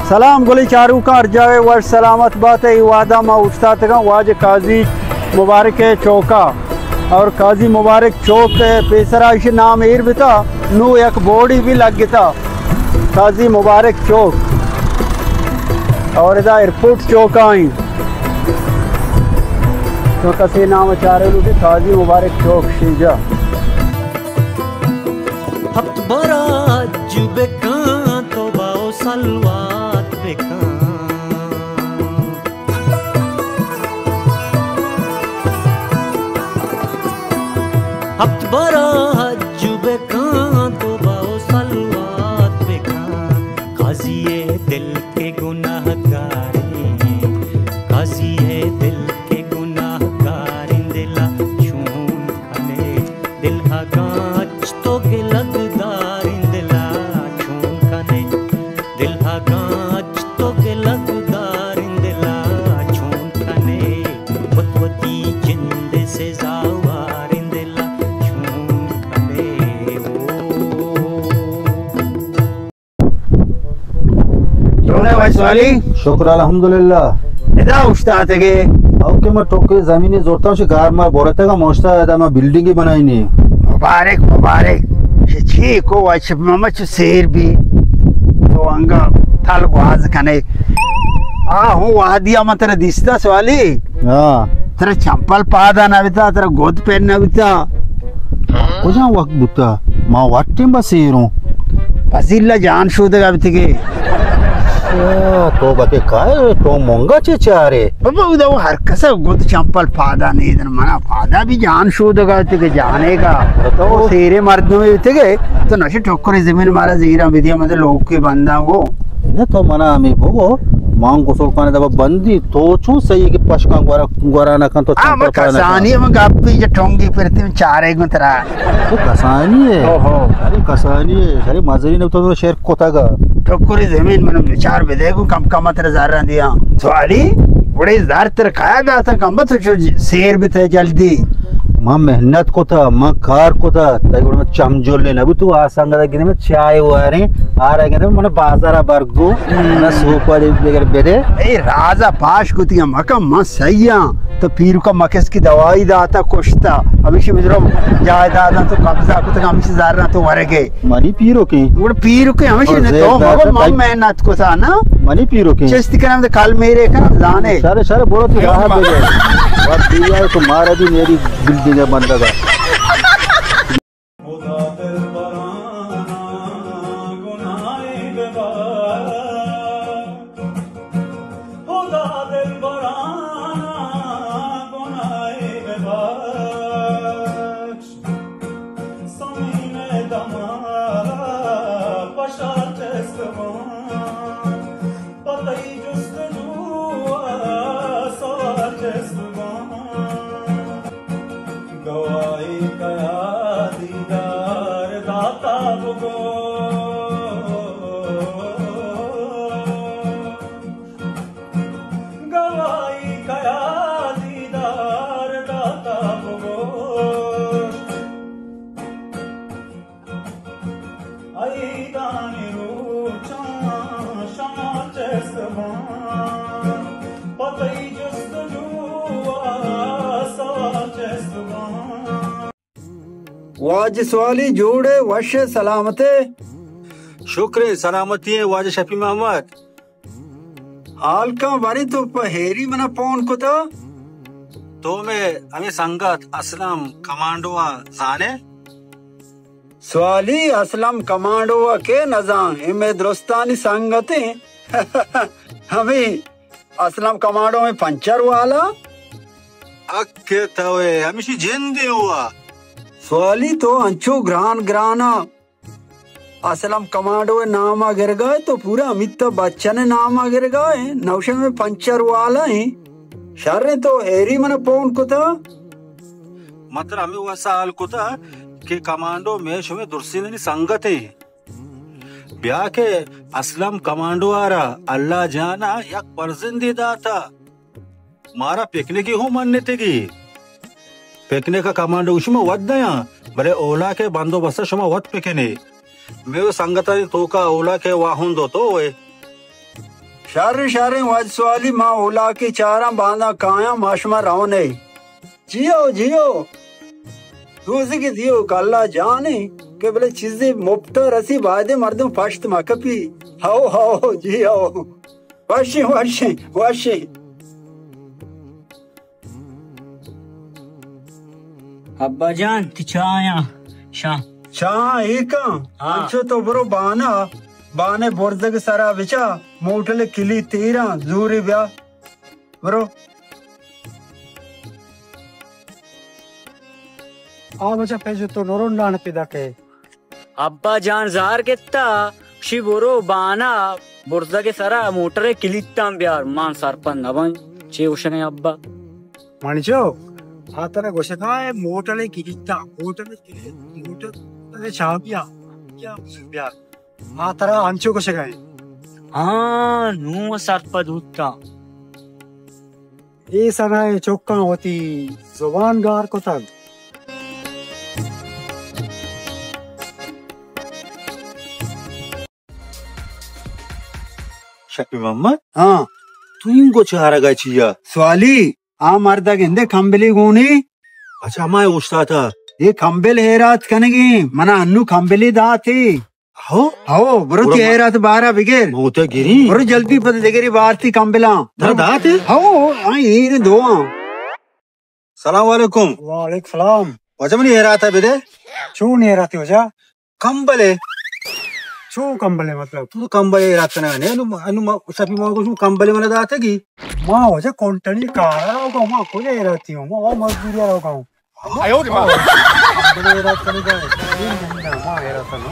सलाम गोली चारू का जावे वर्ष सलामत बात है वादा मा उस्ता तक वाज काजी मुबारक चौका और काजी मुबारक चौक पेसरा इस नाम एर बिता नू एक बोर्ड भी लग गया काजी मुबारक चौक और इधर एयरपोर्ट चौक आई तो कसे नाम चारे लुटे काजी मुबारक चौक शीजा हफ्त बरा जुबे का तो बाओ सलवात बेका हफ्त बरा जुबे का तो बाओ सलवात बेका काजिए दिल के गुनाहगारी काजिए दिल के गुनाहगारी दिला छून खने दिल हगाच तो गिलगदार दिला छून खने दिल हगाच तो गिलगदार दिला छून खने वतवती जिंद से जावार दिला छून खने सोने भाई सवाली शुक्र अल्हम्दुलिल्लाह इधर उस्ताद के ओके मैं टोके जमीनी जोड़ता हूँ घर में बोलते का मोस्ता है मैं बिल्डिंग ही बनाई नहीं मुबारक मुबारक छी को वाच ममच शेर भी तो अंगा थल गुआज कने आ हूँ वादिया मतर दिसता सवाली हाँ तेरा चंपल पादा ना बिता तेरा गोद पेन ना बिता कुछ वक्त बुता माँ वाट्टे बस हीरो पसीला जान शोधेगा बितगे तो बते काय तो मोंगा चे चारे बाबा उधर वो हर कसा गोद चंपल पादा नहीं इधर मना पादा भी जान शोधेगा बितगे जानेगा तो तेरे मर्दों में बितगे तो नशे ठोकरे जमीन मारा जीरा विधिया मतलब लोग के बंदा वो ने तो मना हमें भोगो मांग को सोलकाने दबा बंदी तो चू सही के पशका गोरा ना कन तो चंपल पादा कसानी में गापी जो ठोंगी फिरती में चारे में तेरा तो कसानी है अरे कसानी है अरे मजरी ने तो शेर कोता का ठोकरे जमीन में विचार विधेयक कम कम तेरा ज़ारा दिया सवाली बड़े ज़ार तेरा खाया गया था कम तो शेर भी थे जल्दी माँ मेहनत को था माँ कार को था ताकि मैं चमजोल लेना अभी तू आसान का कि मैं चाय हुआ रे आ रहा है मैंने बाजारा बर्गो ना सूप वाले बेगर बेरे ए राजा पाश को तिया मका माँ सैया तो पीर का मकेस की दवाई दाता कुश्ता अभी से मिजरो जाय दादा तो कब्जा को तो हम से जार ना तो वरे के मनी पीरो की वो पीर के हमेशा ने तो मगर माँ मेहनत को था ना मनी पीरो की चस्ती का नाम तो काल मेरे का जाने सारे सारे बोलो तू राह पे गए और दिया तुम्हारा भी मेरी बिल्डिंग है बंदा का वाज सवाली जोड़े वश सलामते शुक्र सलामती है वाज शफी मोहम्मद हाल का बारी तो पहेरी मना पौन को तो मैं हमें संगत असलम कमांडोआ जाने सवाली असलम कमांडो के नजाम में दोस्तानी संगते हमें असलम कमांडो में पंचर वाला अक्के तवे हमेशा जिंदे हुआ सवाली तो अंचो ग्रान ग्राना असलम कमांडो नामा गिर गए तो पूरा अमिताभ बच्चन नामा गिर गए नौशे में पंचर वाला है शर्रे तो हेरी मन पौन को था मतलब हमें वह साल को था कि कमांडो मैच में दुर्सिनी संगत है ब्याह के असलम कमांडो आ रहा अल्लाह जाना एक परजिंदीदा था मारा पिकनिक हूँ मानने थे पिकनिक का कमांडो उसमें वद दया बड़े ओला के बंदोबस्त शुमा वद पिकने मैं संगत तो का ओला के वाहन दो तो वे शारे वाज सवाली माँ उला की चारा बांधा काया माशमा रावने जियो जियो दूसरी की दियो कल्ला जाने के बोले चीजें मुफ्त रसी वादे मर्दों फश्त मकपी हाओ हाओ जियो वाशी वाशी वाशी अब्बा जान तिचाया शाह शाह एका अंचो तो बरो बाने बोर्दग सरा विचा मोटले किली तेरा जूरी ब्या बरो आ बचा पेजो तो नोरों डान पिदा के अब्बा जान जार कित्ता शिवरो बाना बुर्जा के सरा मोटरे किलित्ताम ब्यार मान सरपन नवन चे उशने अब्बा मणिचो आतने गोशकाए मोटले किलित्ता मोटले चाबिया क्या ब्या आतरा अंचो गोशकाए हाँ नू सरपा दूता ये सनाए चौका होती जुबान गार को तक शफी मोहम्मद हाँ तू इनको चारा गया छिया स्वाली आ मर्दा गेंदे खंबली गुनी अच्छा मैं उस्ता था ये खंबेल हेरात कनगी मना अन्नू खंबली दाती हो हो बरो की हेरात 12 बिगेर मोते गिरी बरो जल्दी पता देगरी बारती खंबला तेरा दात हो आ ये दो सलाम वालेकुम वालेकुम सलाम वजमनी हेरा था बेदे चू नहीं हेराती हो जा कंबले चू कंबले मतलब तू कंबले रखना है अनु अनु शफी मोहम्मद को कंबले वाला दात है की माँ हो जा कोंटनी कारा होगा माँ को नहीं हेराती हूँ माँ मजदूरी होगा हूँ आयो रे मां कंबले हेरात करने का माँ हेराता ना